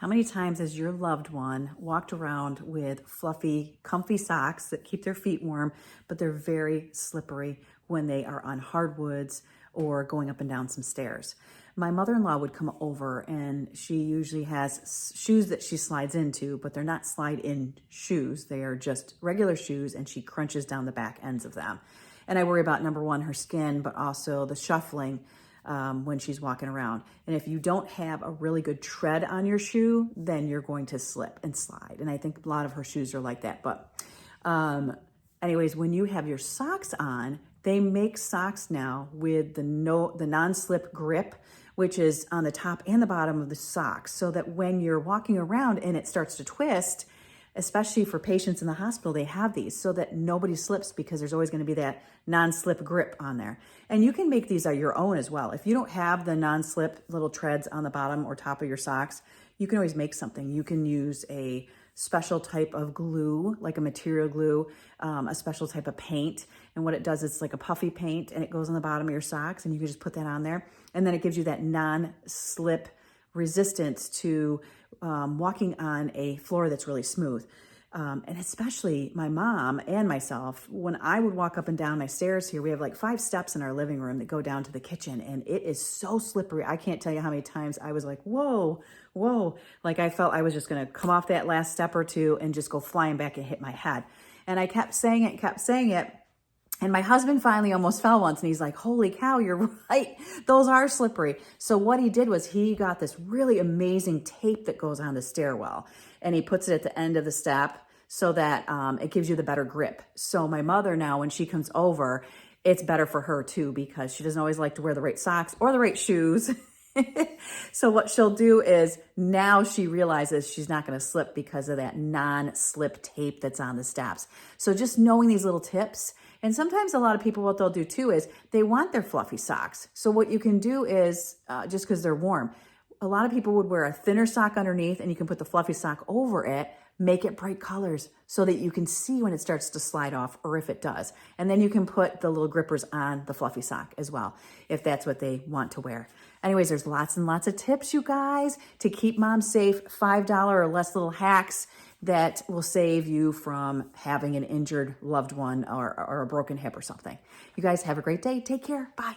How many times has your loved one walked around with fluffy, comfy socks that keep their feet warm, but they're very slippery when they are on hardwoods or going up and down some stairs? My mother-in-law would come over and she usually has shoes that she slides into, but they're not slide-in shoes. They are just regular shoes and she crunches down the back ends of them. And I worry about, number one, her skin, but also the shuffling when she's walking around. And if you don't have a really good tread on your shoe, then you're going to slip and slide. And I think a lot of her shoes are like that. But anyways, when you have your socks on, they make socks now with the non-slip grip, which is on the top and the bottom of the socks, so that when you're walking around and it starts to twist, especially for patients in the hospital, they have these so that nobody slips, because there's always going to be that non-slip grip on there. And you can make these your own as well. If you don't have the non-slip little treads on the bottom or top of your socks, you can always make something. You can use a special type of glue, like a material glue, a special type of paint. And what it does, it's like a puffy paint and it goes on the bottom of your socks and you can just put that on there. And then it gives you that non-slip resistance to walking on a floor that's really smooth. And especially my mom and myself, when I would walk up and down my stairs here, we have like 5 steps in our living room that go down to the kitchen, and it is so slippery. I can't tell you how many times I was like, whoa, whoa. Like I felt I was just going to come off that last step or two and just go flying back and hit my head. And I kept saying it. And my husband finally almost fell once, and he's like, holy cow, you're right. Those are slippery. So what he did was he got this really amazing tape that goes on the stairwell, and he puts it at the end of the step so that it gives you the better grip. So my mother now, when she comes over, it's better for her too, because she doesn't always like to wear the right socks or the right shoes. So what she'll do is now she realizes she's not going to slip because of that non-slip tape that's on the steps. So just knowing these little tips. And sometimes a lot of people, what they'll do too is they want their fluffy socks. So what you can do is, just because they're warm, a lot of people would wear a thinner sock underneath, and you can put the fluffy sock over it, make it bright colors so that you can see when it starts to slide off, or if it does. And then you can put the little grippers on the fluffy sock as well, if that's what they want to wear. Anyways, there's lots and lots of tips, you guys, to keep mom safe. $5 or less little hacks that will save you from having an injured loved one or a broken hip or something. You guys have a great day. Take care. Bye.